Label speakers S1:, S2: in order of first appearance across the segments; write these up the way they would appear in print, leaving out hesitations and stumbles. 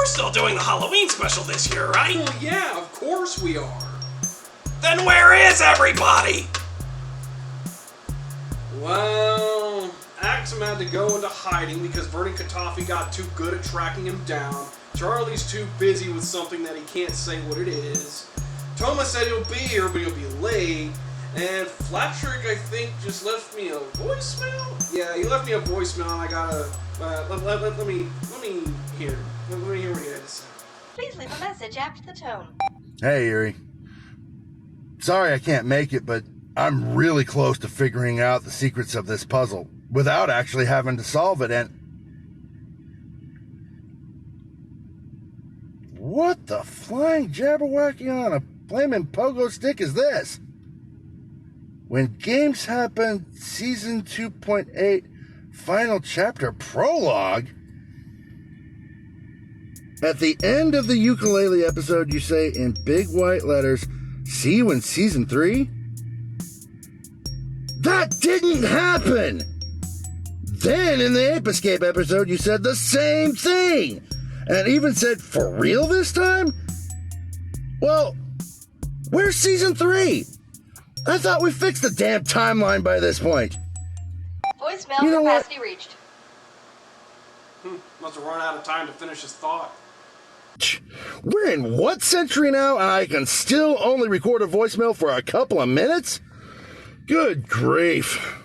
S1: We're still doing the Halloween special this year, right?
S2: Well, yeah, of course we are.
S1: Then where is everybody?
S2: Well, Axum had to go into hiding because Vernon Katafi got too good at tracking him down. Charlie's too busy with something that he can't say what it is. Thomas said he'll be here, but he'll be late. And Flattrick, I think, just left me a voicemail? Yeah, he left me a voicemail, and I gotta... let me hear. Let me hear what he had to say.
S3: Please leave a message after the tone.
S4: Hey, Erie. Sorry I can't make it, but I'm really close to figuring out the secrets of this puzzle without actually having to solve it, and... What the flying jabberwocky on a flaming pogo stick is this? When Games Happen, Season 2.8, Final Chapter Prologue? At the end of the ukulele episode, you say in big white letters, "See you in Season 3? That didn't happen! Then in the Ape Escape episode, you said the same thing! And even said, "For real this time?" Well, where's Season 3? I thought we fixed the damn timeline by this point.
S3: Voicemail
S4: You know
S3: capacity reached.
S2: Must have run out of time to finish his thought.
S4: We're in what century now, and I can still only record a voicemail for a couple of minutes? Good grief.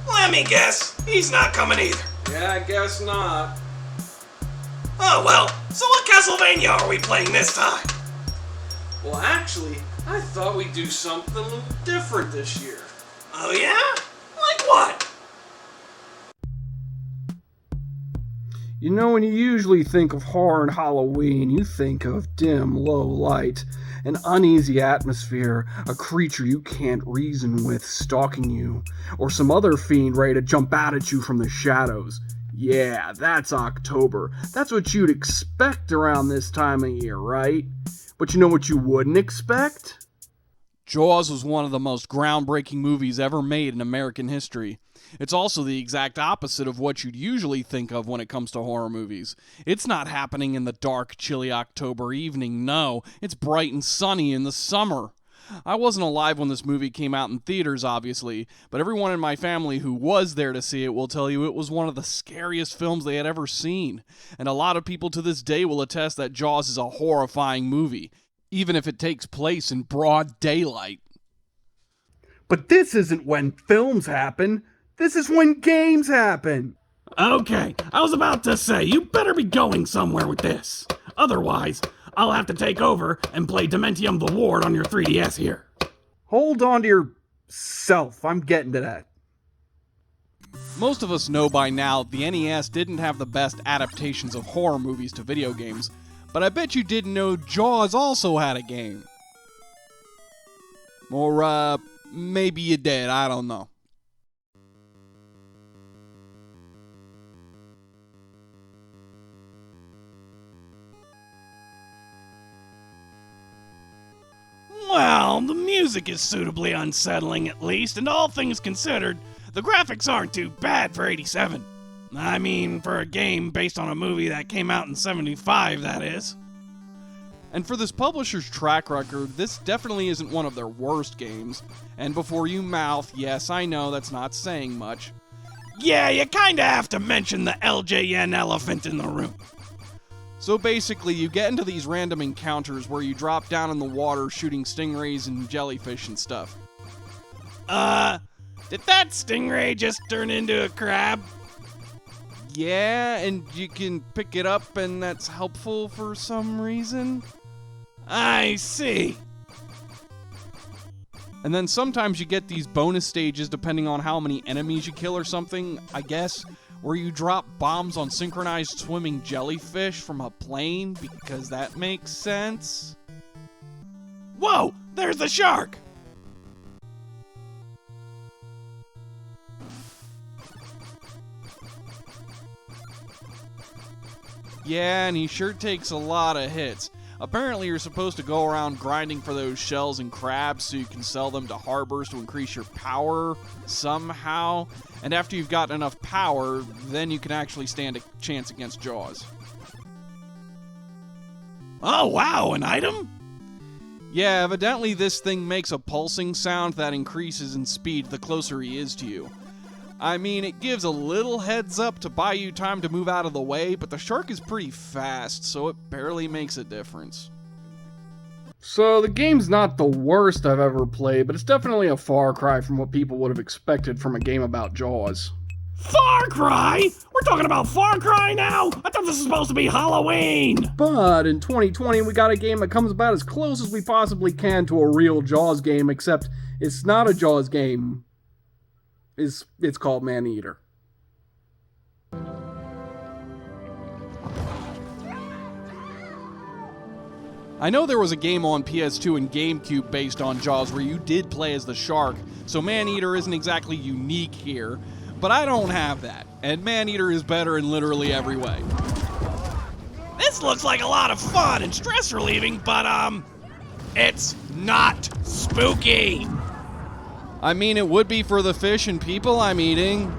S1: Let me guess. He's not coming either.
S2: Yeah, I guess not.
S1: Oh well, so what Castlevania are we playing this time?
S2: Well, actually, I thought we'd do something a little different this year.
S1: Oh yeah? Like what?
S5: You know, when you usually think of horror and Halloween, you think of dim, low light, an uneasy atmosphere, a creature you can't reason with stalking you, or some other fiend ready to jump out at you from the shadows. Yeah, that's October. That's what you'd expect around this time of year, right? But you know what you wouldn't expect?
S6: Jaws was one of the most groundbreaking movies ever made in American history. It's also the exact opposite of what you'd usually think of when it comes to horror movies. It's not happening in the dark, chilly October evening, no. It's bright and sunny in the summer. I wasn't alive when this movie came out in theaters, obviously, but everyone in my family who was there to see it will tell you it was one of the scariest films they had ever seen. And a lot of people to this day will attest that Jaws is a horrifying movie, even if it takes place in broad daylight.
S5: But this isn't when films happen. This is when games happen.
S7: Okay, I was about to say, you better be going somewhere with this. Otherwise, I'll have to take over and play Dementium the Ward on your 3DS here.
S5: Hold on to yourself. I'm getting to that.
S6: Most of us know by now the NES didn't have the best adaptations of horror movies to video games, but I bet you didn't know Jaws also had a game. Or, maybe you did, I don't know.
S7: Well, the music is suitably unsettling at least, and all things considered, the graphics aren't too bad for 87. I mean, for a game based on a movie that came out in 75, that is.
S6: And for this publisher's track record, this definitely isn't one of their worst games. And before you mouth, yes, I know that's not saying much.
S7: Yeah, you kinda have to mention the LJN elephant in the room.
S6: So basically, you get into these random encounters where you drop down in the water shooting stingrays and jellyfish and stuff.
S7: Did that stingray just turn into a crab?
S6: Yeah, and you can pick it up and that's helpful for some reason.
S7: I see.
S6: And then sometimes you get these bonus stages depending on how many enemies you kill or something, I guess, where you drop bombs on synchronized swimming jellyfish from a plane, because that makes sense.
S7: Whoa, there's the shark!
S6: Yeah, and he sure takes a lot of hits. Apparently you're supposed to go around grinding for those shells and crabs so you can sell them to harbors to increase your power somehow. And after you've got enough power, then you can actually stand a chance against Jaws.
S7: Oh, wow, an item?
S6: Yeah, evidently this thing makes a pulsing sound that increases in speed the closer he is to you. I mean, it gives a little heads up to buy you time to move out of the way, but the shark is pretty fast, so it barely makes a difference.
S5: So the game's not the worst I've ever played, but it's definitely a far cry from what people would have expected from a game about Jaws.
S7: Far Cry? We're talking about Far Cry now? I thought this was supposed to be Halloween!
S5: But in 2020, we got a game that comes about as close as we possibly can to a real Jaws game, except it's not a Jaws game. It's called Maneater.
S6: I know there was a game on PS2 and GameCube based on Jaws where you did play as the shark, so Maneater isn't exactly unique here, but I don't have that, and Maneater is better in literally every way.
S7: This looks like a lot of fun and stress relieving, but it's not spooky.
S6: I mean, it would be for the fish and people I'm eating.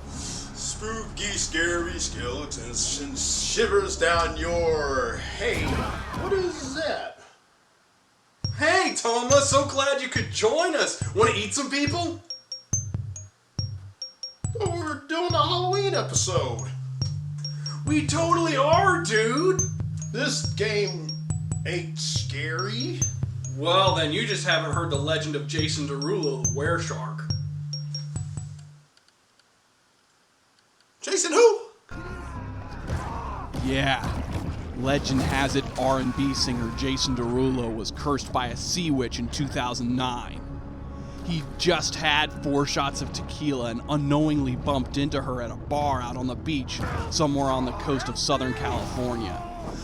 S8: Spooky, scary skeletons and shivers down your... Hey, what is that?
S2: Hey, Thomas, so glad you could join us. Want to eat some people?
S8: Oh, we're doing a Halloween episode.
S2: We totally are, dude.
S8: This game ain't scary.
S2: Well, then you just haven't heard the legend of Jason Derulo, the were-shark.
S8: Jason who?
S6: Yeah. Legend has it R&B singer Jason Derulo was cursed by a sea witch in 2009. He just had 4 shots of tequila and unknowingly bumped into her at a bar out on the beach somewhere on the coast of Southern California.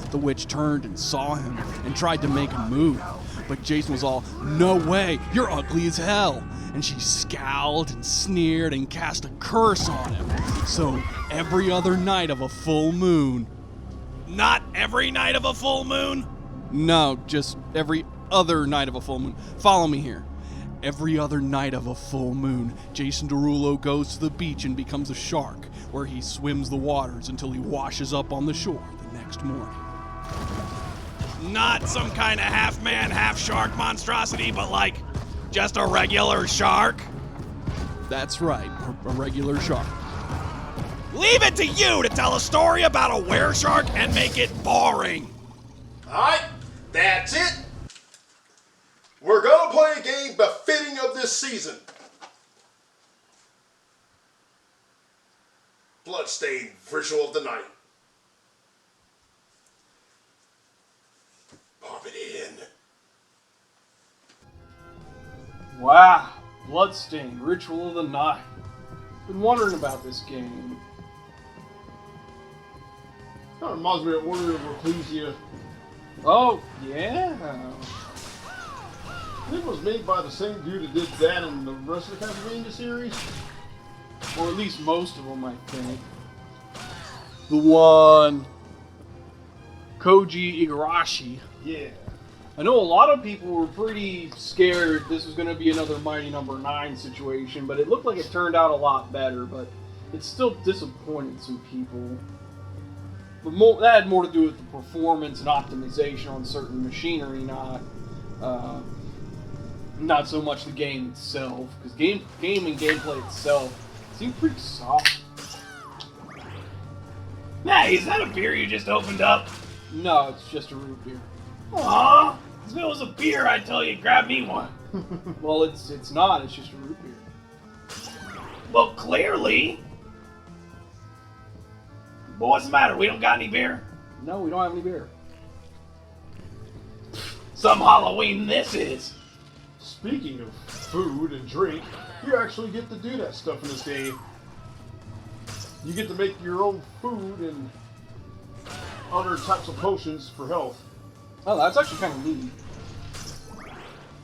S6: The witch turned and saw him and tried to make him move, but Jason was all, "No way, you're ugly as hell." And she scowled and sneered and cast a curse on him. So every other night of a full moon...
S7: Not every night of a full moon?
S6: No, just every other night of a full moon. Follow me here. Every other night of a full moon, Jason Derulo goes to the beach and becomes a shark, where he swims the waters until he washes up on the shore the next morning.
S7: Not some kind of half-man, half-shark monstrosity, but like, just a regular shark?
S6: That's right, a regular shark.
S7: Leave it to you to tell a story about a were-shark and make it boring.
S8: Alright, that's it. We're gonna play a game befitting of this season. Bloodstained Ritual of the Night. Pop it in.
S5: Wow, Bloodstained Ritual of the Night. Been wondering about this game.
S9: Kind of reminds me of Order of Reclusia.
S5: Oh, yeah.
S9: I think it was made by the same dude that did that and the rest of the Castlevania series.
S5: Or at least most of them, I think. The one... Koji Igarashi.
S9: Yeah.
S5: I know a lot of people were pretty scared this was going to be another Mighty Number 9 situation, but it looked like it turned out a lot better, but it still disappointed some people. But that had more to do with the performance and optimization on certain machinery, not so much the game itself, because game and gameplay itself seemed pretty soft.
S7: Hey, is that a beer you just opened up?
S5: No, it's just a root beer.
S7: Aw, if it was a beer, I'd tell you grab me one.
S5: Well, it's not, it's just a root beer.
S7: Well, clearly. But what's the matter? We don't got any beer?
S5: No, we don't have any beer.
S7: Some Halloween this is.
S9: Speaking of food and drink, you actually get to do that stuff in this game. You get to make your own food and other types of potions for health.
S5: Oh, that's actually kind of neat.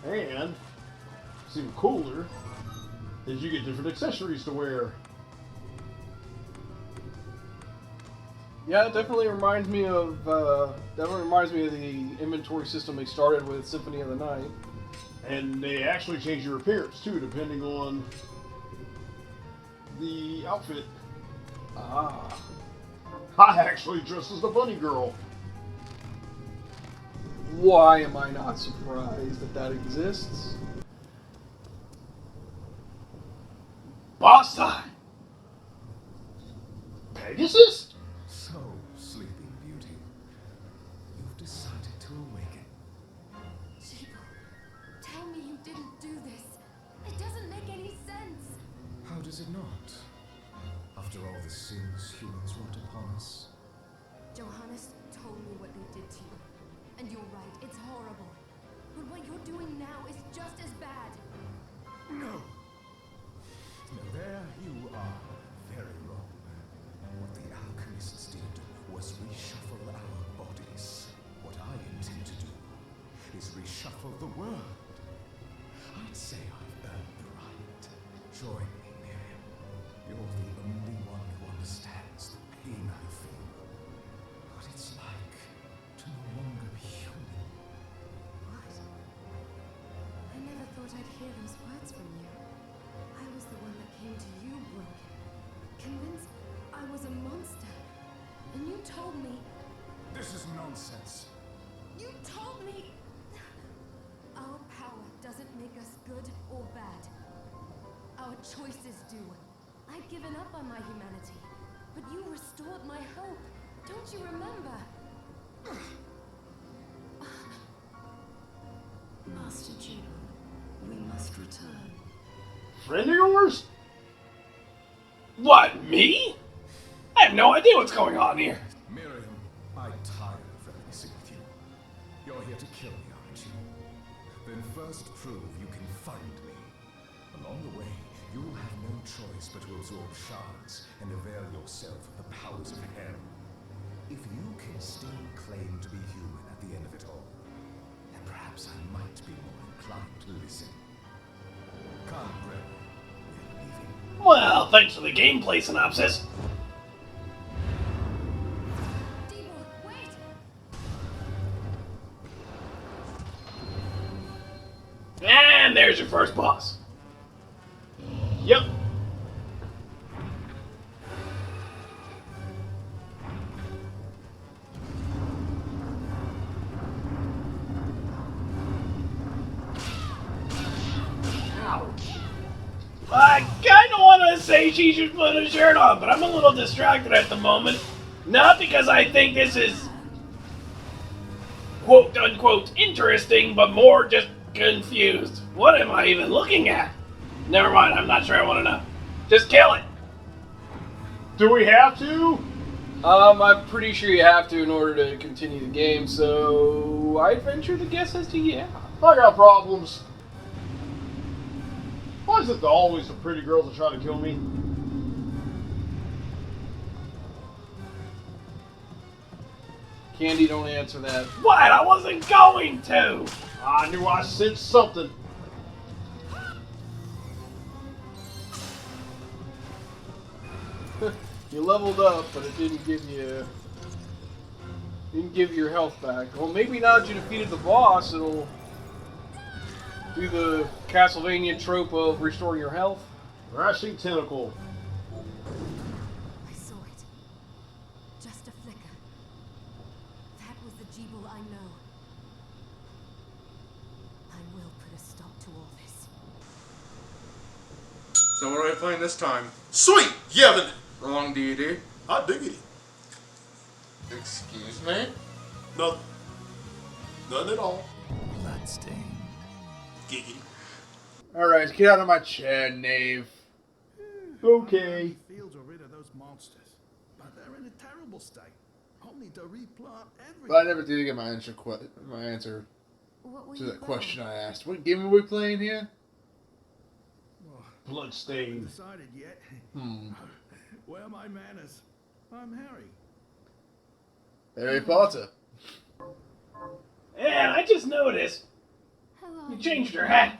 S9: And what's even cooler is you get different accessories to wear.
S5: Yeah, it definitely reminds me of the inventory system they started with Symphony of the Night.
S9: And they actually change your appearance too, depending on the outfit.
S5: Ah.
S9: I actually dressed as the bunny girl.
S5: Why am I not surprised that that exists?
S7: Boss time!
S9: Pegasus?
S10: So, Sleeping Beauty, you've decided to awaken.
S11: Chico, tell me you didn't do this. It doesn't make any sense.
S10: How does it not? After all the sins humans wrought upon us.
S11: Johannes told me what they did to you. And you're right, it's horrible. But what you're doing now is just as bad.
S10: No! No, there you are very wrong. What the alchemists did was reshuffle our bodies. What I intend to do is reshuffle the world. I'd say I've earned the right. Join me, Miriam. You're the only one who understands the pain I feel. What it's like to no longer be human.
S11: What? I never thought I'd hear those words from you. I was the one that came to you broken, convinced I was a monster. And you told me,
S10: This is nonsense.
S11: you told me our power doesn't make us good or bad. Our choices do. I'd given up on my humanity, but you restored my hope. Don't you remember?
S12: Master Jibo, we must return.
S9: Friend of yours?
S7: What, me? I have no idea what's going on here.
S10: Miriam, I'm tired of reminiscing with you. You're here to kill me, aren't you? Then first prove you can find me. Along the way, you will have no choice but to absorb shards and avail yourself of the powers of hell. If you can still claim to be human at the end of it all, then perhaps I might be more inclined to listen. Come, Greg. We're leaving.
S7: Well, thanks for the gameplay synopsis.
S11: Debo, wait!
S7: And there's your first boss.
S9: Yep.
S7: I kinda wanna say she should put a shirt on, but I'm a little distracted at the moment. Not because I think this is quote unquote interesting, but more just confused. What am I even looking at? Never mind, I'm not sure I wanna know. Just kill it!
S9: Do we have to?
S5: I'm pretty sure you have to in order to continue the game, so I'd venture to guess as to yeah.
S9: I got problems. Why is it always the pretty girls that try to kill me?
S5: Candy, don't answer that.
S7: What? I wasn't going to!
S9: I knew I sensed something.
S5: You leveled up, but it didn't give you your health back. Well, maybe now that you defeated the boss, it'll do the Castlevania trope of restoring your health.
S9: Thrashing tentacle.
S11: I saw it. Just a flicker. That was the Jibo I know. I will put a stop to all this.
S8: So what are we playing this time? Sweet! Yeah,
S13: Wrong deity.
S8: hot diggity.
S13: Excuse me?
S8: Nothing. None at all.
S13: Bloodstain.
S8: Giggity.
S14: Alright, get out of my chair, knave.
S9: Okay.
S15: Fields are rid of those monsters, but they're in a terrible state. Only to replant everything.
S14: But I never did get my answer to that question I asked. What game are we playing here?
S9: Bloodstained.
S15: Decided yet? Where are my manners? I'm Harry.
S14: Harry Potter.
S7: And I just noticed you changed your hat.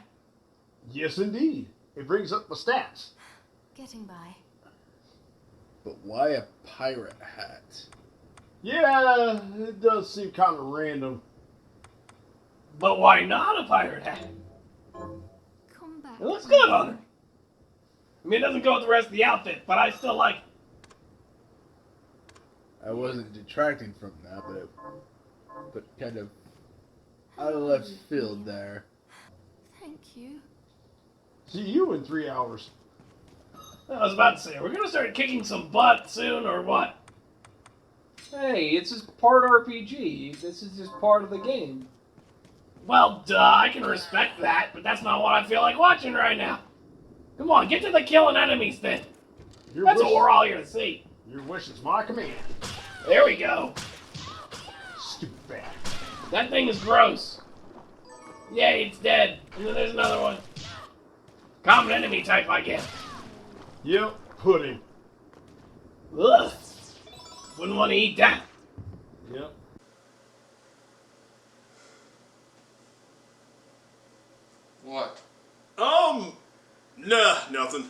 S9: Yes, indeed. It brings up my stats.
S11: Getting by.
S14: But why a pirate hat?
S9: Yeah, it does seem kind of random.
S7: But why not a pirate hat?
S11: Come back.
S7: It looks good on her. I mean, it doesn't go with the rest of the outfit, but I still like it.
S14: I wasn't detracting from that, but kind of out of left field there.
S11: Thank you.
S9: See you in 3 hours.
S7: I was about to say, we're gonna start kicking some butt soon, or what?
S2: Hey, it's just part RPG. This is just part of the game.
S7: Well, duh, I can respect that, but that's not what I feel like watching right now. Come on, get to the killing enemies then. That's what we're all here to see.
S9: Your wish is my command.
S7: There we go.
S9: Stupid bat.
S7: That thing is gross. Yay, it's dead. And then there's another one. Common enemy type, I guess.
S9: Yep, pudding.
S7: Ugh. Wouldn't want to eat that.
S9: Yep.
S8: What? Nah, nothing.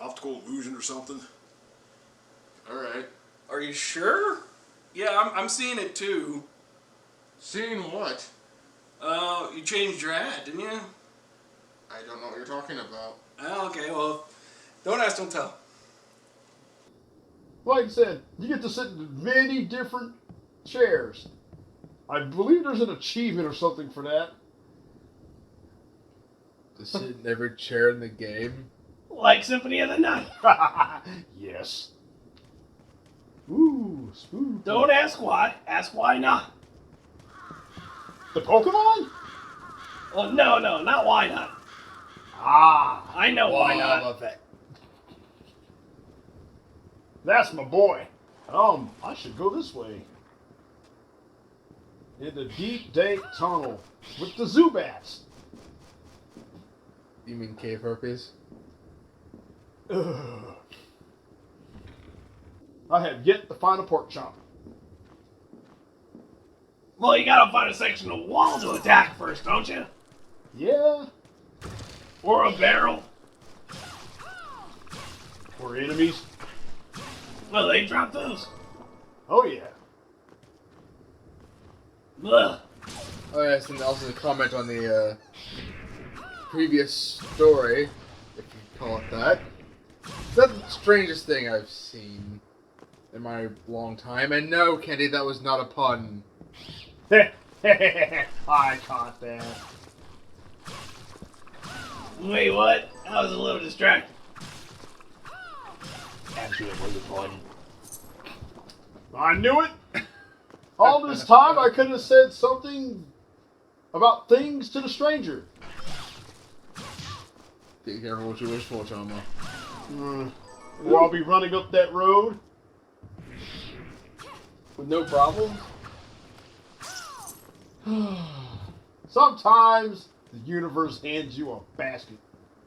S8: Optical illusion or something.
S2: Alright. Are you sure? Yeah, I'm seeing it too.
S8: Seeing what?
S2: You changed your ad, didn't you?
S8: I don't know what you're talking about.
S2: Oh, okay, well, don't ask, don't tell.
S9: Like I said, you get to sit in many different chairs. I believe there's an achievement or something for that.
S14: To sit in every chair in the game.
S7: Like Symphony of the Night.
S9: Yes. Ooh, spooky.
S7: Don't ask why, ask why not.
S9: The Pokemon?
S7: Oh, no, not why not.
S9: Ah.
S7: I know why not.
S14: Love that.
S9: That's my boy. I should go this way. In the deep, dank tunnel with the Zubats.
S14: You mean cave herpes?
S9: Ugh. I have yet to find a pork chop.
S7: Well, you gotta find a section of wall to attack first, don't you?
S9: Yeah.
S7: Or a barrel.
S9: Or enemies.
S7: Well, they drop those.
S9: Oh yeah.
S7: Ugh.
S14: Oh yes, and also to comment on the previous story, if you call it that. That's the strangest thing I've seen in my long time. And no, Candy, that was not a pun.
S9: I caught that.
S7: Wait, what? I was a little distracted.
S9: Actually, it was a pun. I knew it. All this time, I could have said something about things to the stranger.
S14: Be careful what you wish for, Toma.
S9: Or I'll be running up that road.
S2: With no problem?
S9: Sometimes the universe hands you a basket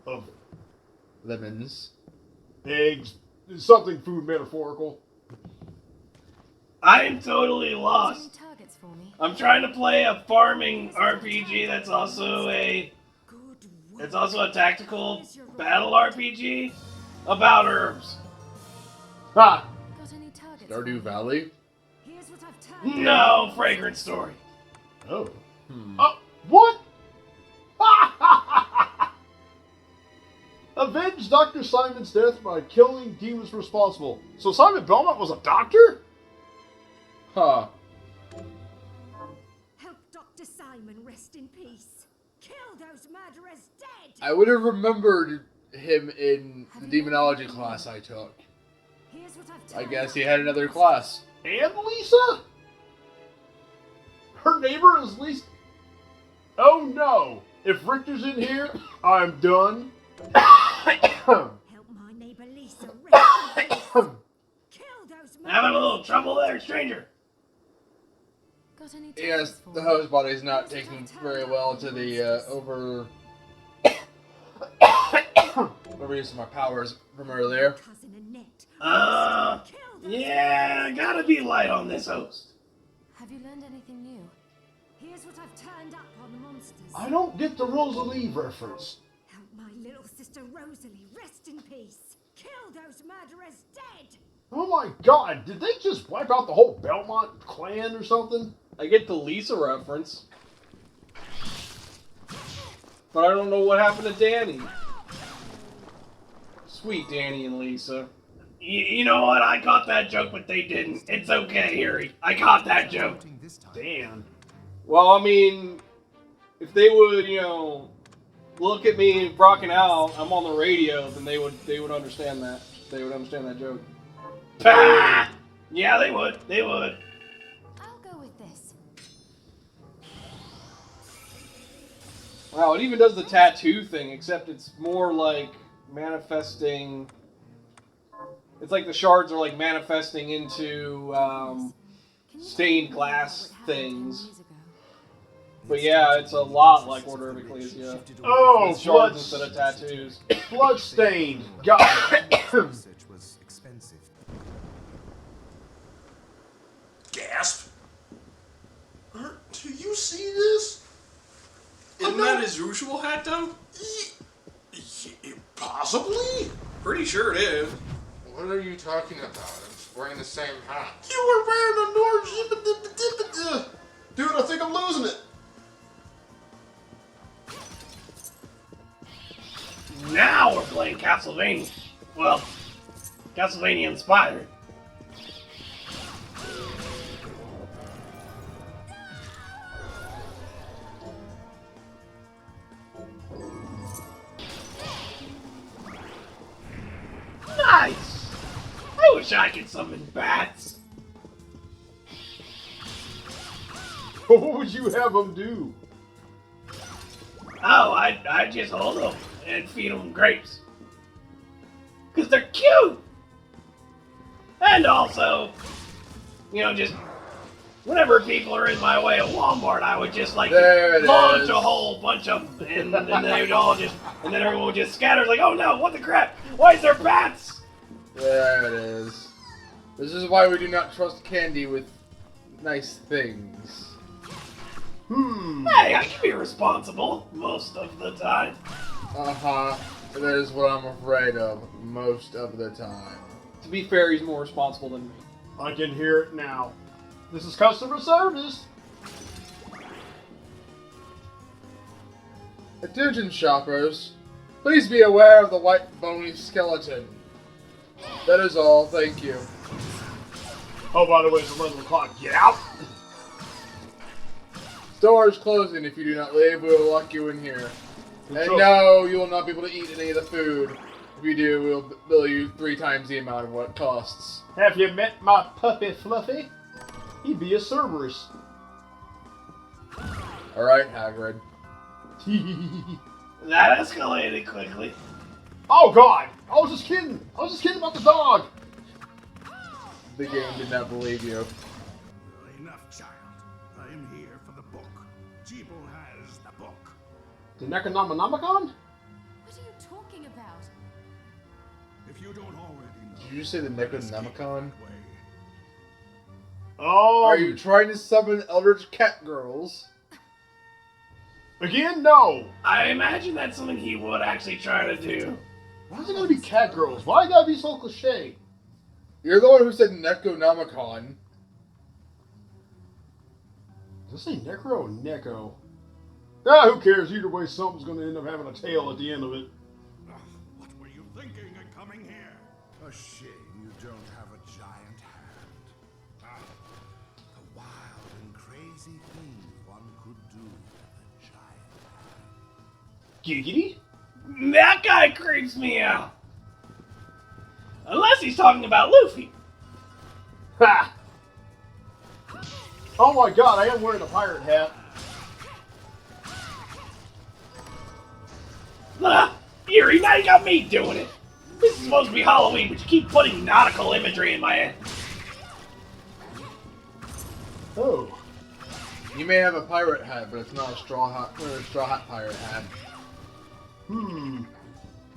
S9: of
S14: Lemons.
S9: eggs, something food metaphorical.
S7: I am totally lost. I'm trying to play a farming RPG that's also a tactical battle RPG about herbs.
S9: Ha!
S14: Stardew Valley?
S7: No, Fragrant Story.
S9: Oh. What? Avenge Dr. Simon's death by killing demons responsible. So Simon Belmont was a doctor?
S14: Huh.
S11: Help Dr. Simon rest in peace. Kill those murderers dead.
S14: I would have remembered him in the demonology class I took.
S11: Here's what
S14: I guess he had another class.
S9: And Lisa? Her neighbor is Lisa? Oh no! If Richter's in here, I'm done.
S11: Help my neighbor Lisa rest in peace. Kill those murderers.
S7: Having a little trouble there, stranger.
S11: Got any
S14: Yes, the host body's not taking very well to the overuse of my powers from earlier.
S7: Yeah, gotta be light on this host.
S11: Have you learned anything new? Here's what I've turned up on the monsters.
S9: I don't get the Rosalie reference.
S11: Help my little sister Rosalie rest in peace. Kill those murderers dead.
S9: Oh my god, did they just wipe out the whole Belmont clan or something?
S2: I get the Lisa reference. But I don't know what happened to Danny. Sweet Danny and Lisa.
S7: You know what? I caught that joke, but they didn't. It's okay, Harry. I caught that joke.
S2: Damn. Well, I mean, if they would, look at me rocking out, I'm on the radio, then they would understand that. They would understand that joke.
S7: Ah! Yeah, they would. They would.
S11: I'll go with this.
S2: Wow, it even does the tattoo thing, except it's more like manifesting. It's like the shards are like manifesting into stained glass things. But yeah, it's a lot like Order of Ecclesia.
S9: Oh,
S2: with shards instead of tattoos.
S9: Bloodstained. God.
S8: Gasp! Do you see this?
S2: Isn't that his usual hat, though?
S8: Possibly?
S2: Pretty sure it is.
S13: What are you talking about? I'm wearing the same hat.
S8: You were wearing a Norge. Dude, I think I'm losing it.
S7: Now we're playing Castlevania. Well, Castlevania inspired. Nice! I wish I could summon bats.
S9: What would you have them do?
S7: Oh, I'd just hold them and feed them grapes. Because they're cute! And also, just whenever people are in my way at Walmart, I would just launch a whole bunch of them, and then they would all and then everyone would just scatter like, oh no, what the crap? Why is there bats?
S14: There it is. This is why we do not trust candy with nice things.
S7: Hey, I can be responsible most of the time.
S14: Uh-huh. That is what I'm afraid of most of the time.
S2: To be fair, he's more responsible than me.
S9: I can hear it now. This is customer service.
S14: Attention shoppers, please be aware of the white bony skeleton. That is all, thank you.
S9: Oh, by the way, it's 11 o'clock. Get out!
S14: Store is closing. If you do not leave, we will lock you in here. And no, you will not be able to eat any of the food. If you do, we'll bill you 3 times the amount of what it costs.
S9: Have you met my puppy Fluffy? He be a Cerberus.
S14: Alright, Hagrid.
S7: That escalated quickly.
S9: Oh God! I was just kidding! I was just kidding about the dog!
S14: The game did not believe you.
S15: Enough, child. I am here for the book. Jeeble has the book.
S9: The Necronomicon?
S11: What are you talking about?
S15: If you don't already know.
S14: Did you say the Necronomicon?
S9: Oh.
S14: Are you trying to summon Eldritch Cat Girls?
S9: Again? No!
S7: I imagine that's something he would actually try to do.
S9: Why is it gotta be cat girls? Why it gotta be so cliche?
S14: You're the one who said Necronomicon.
S9: Does it say Necro or Neko? Ah, who cares? Either way, something's gonna end up having a tail at the end of it.
S15: What were you thinking in coming here? A shame you don't have a giant hand. The wild and crazy things one could do with a giant hand.
S9: Giggity?
S7: That guy creeps me out. Unless he's talking about Luffy.
S9: Ha! Oh my God, I am wearing a pirate hat.
S7: Eerie, now you got me doing it. This is supposed to be Halloween, but you keep putting nautical imagery in my head.
S9: Oh.
S14: You may have a pirate hat, but it's not a straw hat pirate hat.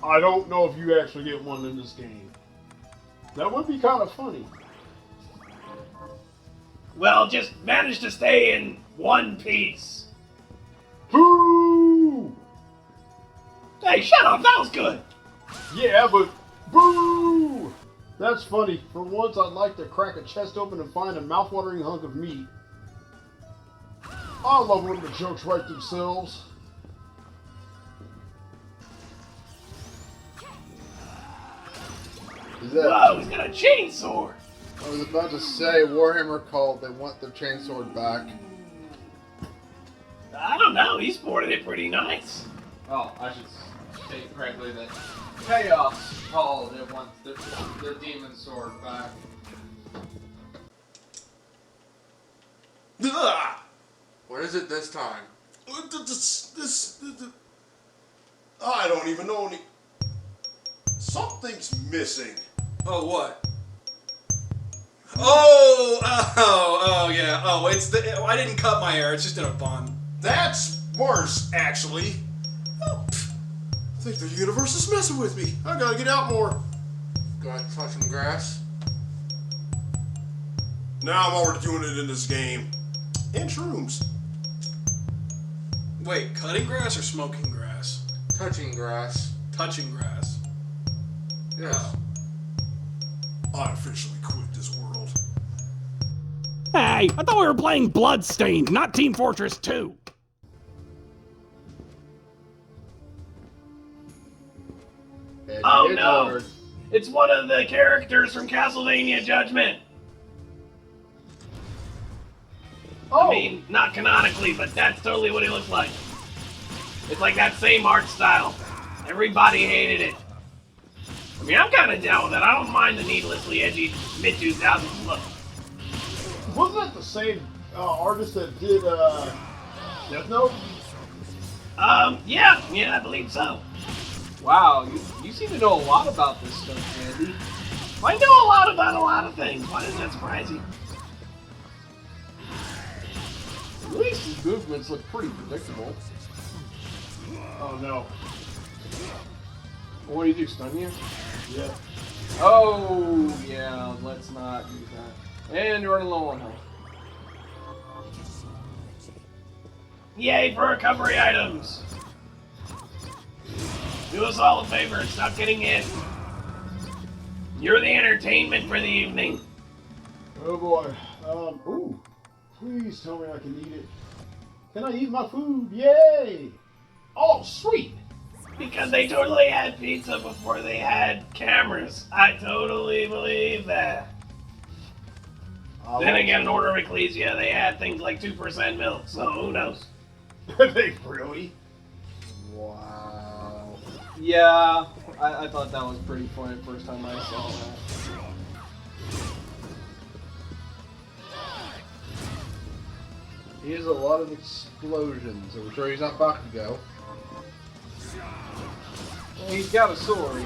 S9: I don't know if you actually get one in this game. That would be kind of funny.
S7: Well, just manage to stay in one piece.
S9: Boo!
S7: Hey, shut up, that was good.
S9: Yeah, but boo! That's funny. For once, I'd like to crack a chest open and find a mouth-watering hunk of meat. I love when the jokes write themselves.
S7: Whoa, he's got a chainsaw!
S14: I was about to say, Warhammer called, they want their chainsword back.
S7: I don't know, he sported it pretty nice.
S14: Oh, I should state correctly that Chaos called it wants the demon sword back.
S13: What is it this time?
S8: I don't even know any. Something's missing.
S2: Oh, what? Oh, yeah. Oh, it's the. I didn't cut my hair. It's just in a bun.
S8: That's worse, actually. Oh, I think the universe is messing with me. I gotta get out more.
S13: Got touching grass?
S8: Now I'm already doing it in this game. And shrooms.
S2: Wait, cutting grass or smoking grass?
S13: Touching grass.
S2: Touching grass.
S13: Yes.
S8: I officially quit this world.
S7: Hey, I thought we were playing Bloodstained, not Team Fortress 2. Oh no! It's one of the characters from Castlevania Judgment. I mean, not canonically, but that's totally what he looks like. It's like that same art style. Everybody hated it. I mean, I'm kind of down with it. I don't mind the needlessly edgy mid-2000s look.
S9: Wasn't that the same artist that did Death Note?
S7: Yeah, I believe so.
S5: Wow, you seem to know a lot about this stuff, Andy.
S7: I know a lot about a lot of things. Why does that surprise you?
S5: At least his movements look pretty predictable.
S9: Oh no.
S5: What do you do, stun you?
S9: Yeah.
S5: Oh, yeah, let's not do that. And you're running low on health.
S7: Yay for recovery items! Do us all a favor and stop getting in. You're the entertainment for the evening.
S9: Oh boy. Ooh. Please tell me I can eat it. Can I eat my food? Yay! Oh, sweet!
S7: Because they totally had pizza before they had cameras. I totally believe that. Then again, in Order of Ecclesia, they had things like 2% milk, so who knows?
S9: They really?
S5: Wow. Yeah, I thought that was pretty funny the first time I saw that.
S14: He has a lot of explosions. I'm sure he's not Bakugo.
S5: Well, he's got a sword.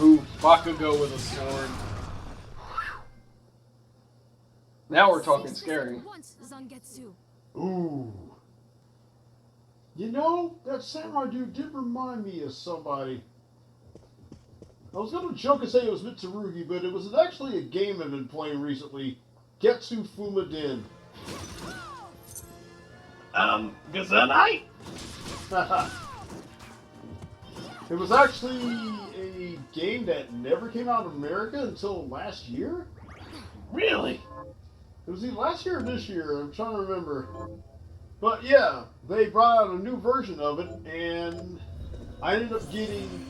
S5: Ooh, Bakugo with a sword. Now we're talking scary.
S9: Ooh. You know, that samurai dude did remind me of somebody. I was gonna joke and say it was Mitsurugi, but it was actually a game I've been playing recently. Getsu Fumaden.
S7: Gesundheit?
S9: It was actually a game that never came out in America until last year?
S7: Really?
S9: It was either last year or this year, I'm trying to remember. But yeah, they brought out a new version of it, and I ended up getting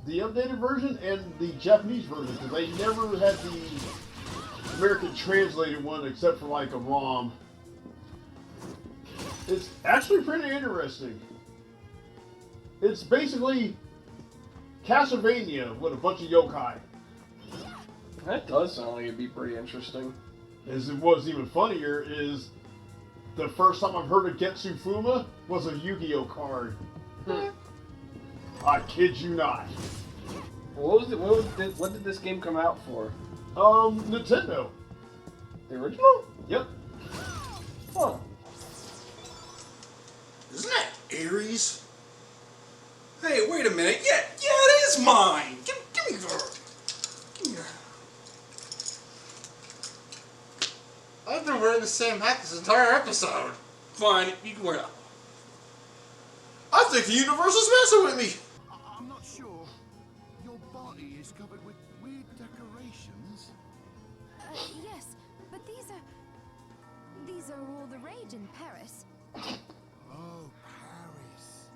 S9: the updated version and the Japanese version, because they never had the American translated one except for like a ROM. It's actually pretty interesting. It's basically Castlevania with a bunch of yokai.
S5: That does sound like it'd be pretty interesting.
S9: As it was even funnier is the first time I've heard of Getsu Fuma was a Yu-Gi-Oh card. I kid you not.
S5: What did this game come out for?
S9: Nintendo.
S5: The original?
S9: Yep.
S5: Huh.
S8: Isn't that Ares?
S2: Hey, wait a minute. Yeah, it is mine. Give me that. Give me that.
S13: I've been wearing the same hat this entire episode.
S2: Fine, you can wear it.
S8: I think the universe is messing with me.
S15: I'm not sure. Your body is covered with weird decorations.
S11: Yes, but these are all the rage in Paris.
S15: Oh, Paris.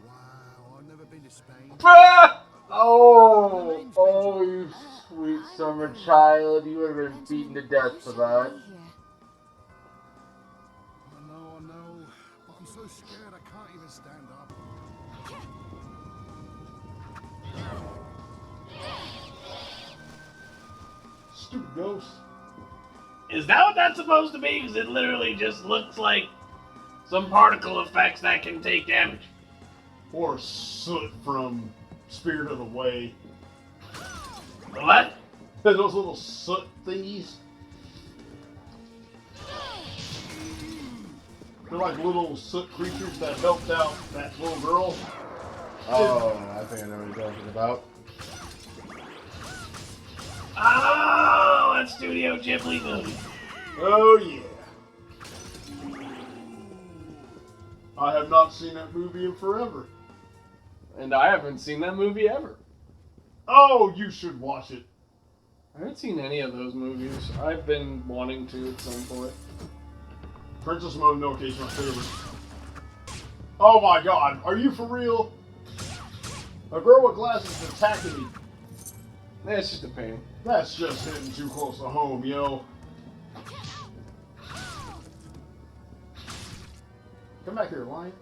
S15: Wow, been to Spain?
S14: Ah! Oh, you sweet summer child. You would have been beaten to death for that.
S15: I know, but I'm so scared I can't even stand up.
S9: Stupid ghost.
S7: Is that what that's supposed to be? Because it literally just looks like some particle effects that can take damage.
S9: Or soot from Spirit of the Way.
S7: What?
S9: Those little soot thingies. They're like little soot creatures that helped out that little girl.
S14: Oh, I think I know what you're talking about.
S7: Oh, that Studio Ghibli movie.
S9: Oh yeah. I have not seen that movie in forever.
S5: And I haven't seen that movie ever.
S9: Oh, you should watch it.
S5: I haven't seen any of those movies. I've been wanting to at some point.
S9: Princess Mononoke is my favorite. Oh my god, are you for real? A girl with glasses is attacking me.
S5: That's just a pain.
S9: That's just hitting too close to home, yo. Come back here, lion.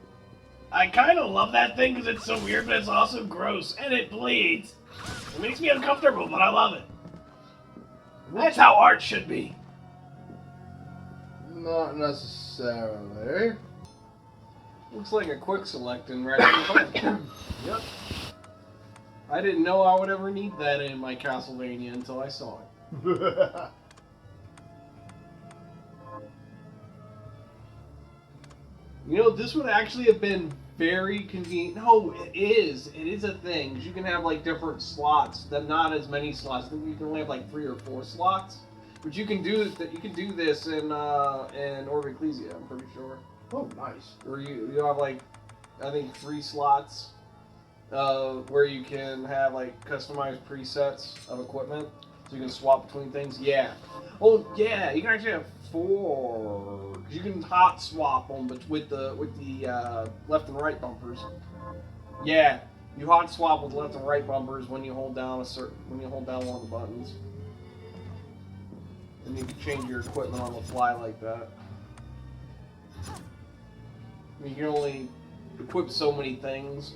S7: I kind of love that thing because it's so weird, but it's also gross, and it bleeds. It makes me uncomfortable, but I love it. That's how art should be.
S14: Not necessarily.
S5: Looks like a quick select and ready to go.
S9: Yep.
S5: I didn't know I would ever need that in my Castlevania until I saw it. You know, this would actually have been very convenient. No, it is. It is a thing. 'Cause you can have like different slots. Not as many slots. I think you can only have like 3 or 4 slots. But you can do that. You can do this in Orb Ecclesia. I'm pretty sure.
S9: Oh, nice.
S5: Or you have like, I think 3 slots. Where you can have like customized presets of equipment, so you can swap between things. Yeah. Oh yeah, you can actually have 4. 'Cause you can hot swap them, but with the left and right bumpers. Yeah, you hot swap with left and right bumpers when you hold down one of the buttons, and you can change your equipment on the fly like that. I mean, you can only equip so many things.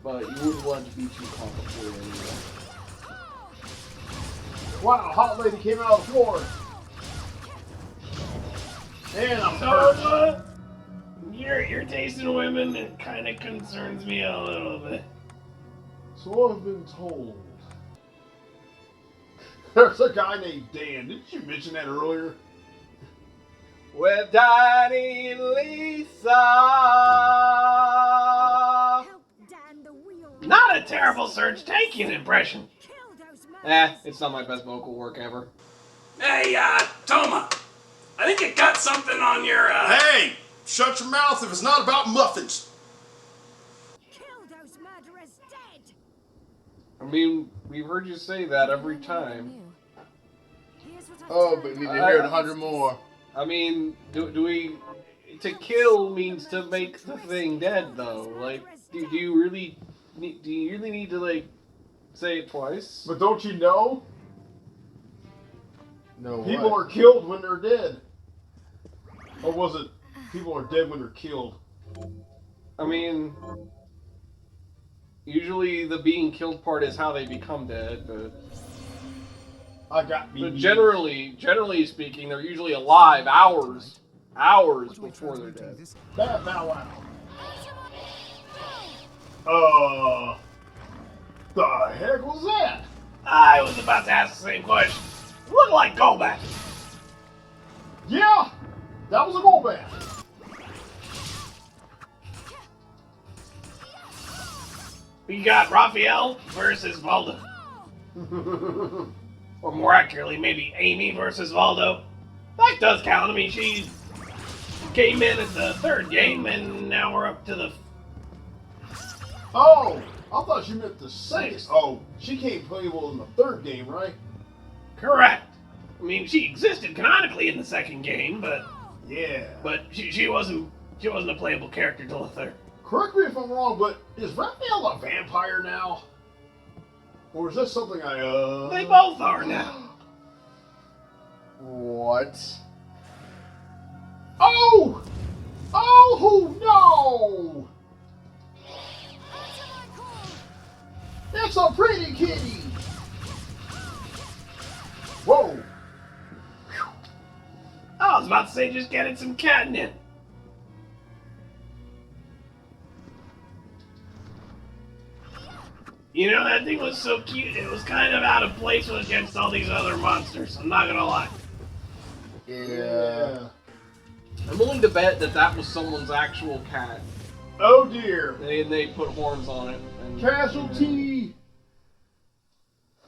S5: But you wouldn't want it to be too complicated anyway.
S9: Wow, hot lady came out of the floor. And I'm
S7: So, your taste in women, it kind of concerns me a little bit.
S9: So I've been told. There's a guy named Dan. Didn't you mention that earlier?
S5: With Danny and Lisa.
S7: Not a terrible Serge Tankian impression.
S5: It's not my best vocal work ever.
S1: Hey, Toma. I think you got something on your,
S8: Hey! Shut your mouth if it's not about muffins!
S5: I mean, we've heard you say that every time.
S14: Oh, but we need to hear it 100 more.
S5: I mean, do we... To kill means to make the thing dead, though. Like, do you really need to, like, say it twice?
S9: But don't you know?
S14: No.
S9: People
S14: what?
S9: are killed when they're dead. Or was it people are dead when they're killed?
S5: I mean, usually the being killed part is how they become dead, but... But generally speaking, they're usually alive hours before they're dead.
S9: Bad Bow Wow. The heck was that?
S7: I was about to ask the same question. Look like Golbat.
S9: Yeah, that was a Golbat.
S7: We got Raphael versus Valdo. Or more accurately, maybe Amy versus Valdo. That does count. I mean, she came in at the 3rd game, and now we're up to the...
S9: Oh, I thought you meant the 6th. Oh, she came playable in the 3rd game, right?
S7: Correct. I mean, she existed canonically in the 2nd game, but...
S9: Yeah.
S7: But she wasn't a playable character till the 3rd.
S9: correct me if I'm wrong, but is Raphael a vampire now? Or is this something
S7: They both are now.
S14: What?
S9: Oh! Oh, no! It's a pretty kitty! Whoa!
S7: I was about to say just get it some catnip. You know, that thing was so cute, it was kind of out of place against all these other monsters. I'm not gonna lie.
S14: Yeah.
S5: I'm willing to bet that that was someone's actual cat.
S9: Oh dear.
S5: They put horns on it. And,
S9: Casualty!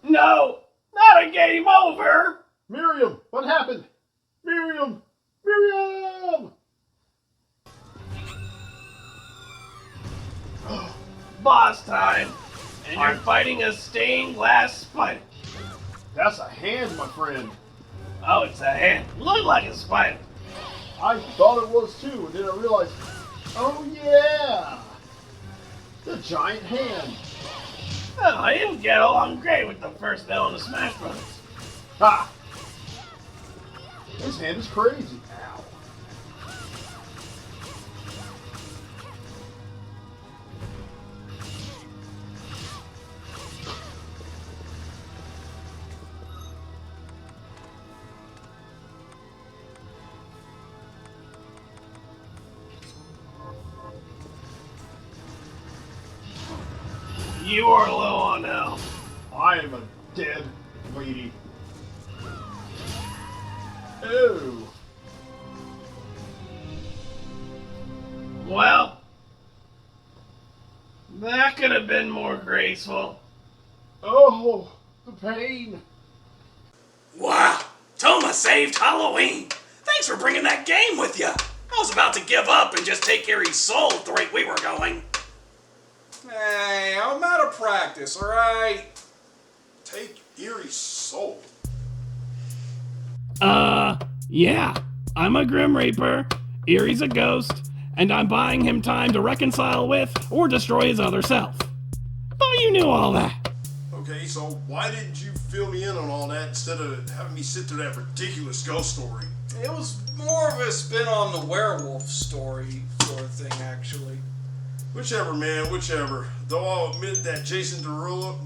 S7: No! Not a game over!
S9: Miriam, what happened? Miriam! Miriam!
S7: Boss time! And you're fighting a stained glass spider.
S9: That's a hand, my friend.
S7: Oh, it's a hand. Looked like a spider.
S9: I thought it was too, and then I realized, oh yeah! The giant hand.
S7: Oh, you get along great with the first villain of Smash Bros.
S9: Ha! This hand is crazy. Ow.
S7: You are low on health.
S9: I am a dead lady. Oh.
S7: Well, that could have been more graceful.
S9: Oh, the pain.
S1: Wow, Toma saved Halloween. Thanks for bringing that game with you. I was about to give up and just take Erie's soul at the rate we were going.
S2: Hey, I'm out of practice, alright?
S8: Take Erie's soul.
S7: Yeah. I'm a Grim Reaper, Erie's a ghost, and I'm buying him time to reconcile with or destroy his other self. Thought you knew all that.
S8: Okay, so why didn't you fill me in on all that instead of having me sit through that ridiculous ghost story?
S2: It was more of a spin on the werewolf story sort of thing, actually.
S8: Whichever, man, whichever. Though I'll admit that Jason Derulo,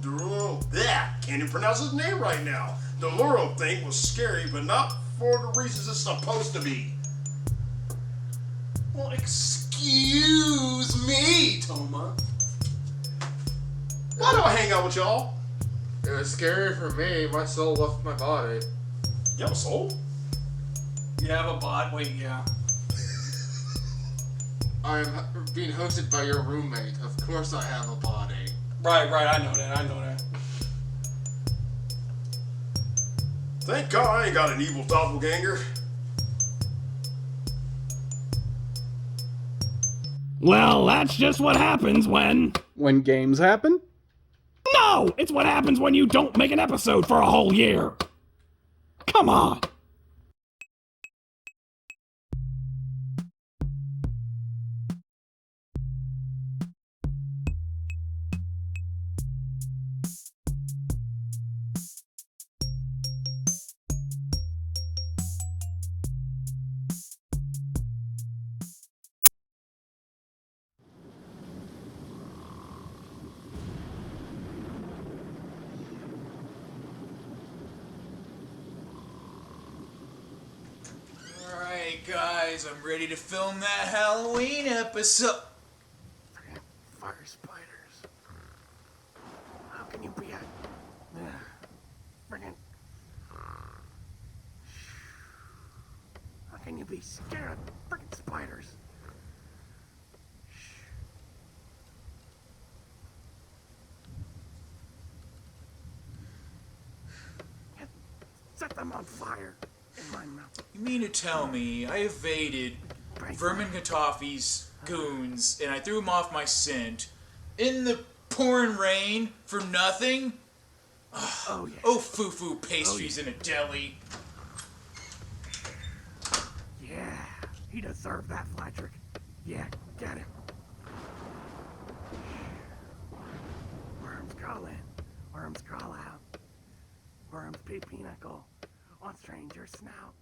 S8: can't even pronounce his name right now. Derulo thing was scary, but not for the reasons it's supposed to be.
S2: Well, excuse me, Toma.
S8: Why do I hang out with y'all?
S13: It was scary for me. My soul left my body.
S8: You have a soul?
S2: You have a bot? Wait, yeah.
S13: I'm being hosted by your roommate. Of course I have a body.
S2: Right, I know that.
S8: Thank God I ain't got an evil doppelganger.
S7: Well, that's just what happens when...
S5: When games happen?
S7: No! It's what happens when you don't make an episode for a whole year. Come on.
S16: Alright, guys, I'm ready to film that Halloween episode.
S7: Fire spiders. How can you be a... Friggin... How can you be scared of friggin' spiders? Set them on fire in my mouth.
S16: You mean to tell me I evaded Vermin Katoffi's goons and I threw him off my scent in the pouring rain for nothing?
S7: Oh, yeah.
S16: Oh, foo-foo pastries in a deli.
S7: Yeah, he deserved that, Flatrick. Yeah, get him. Worms crawl out. Worms pee pinnacle on stranger's snout.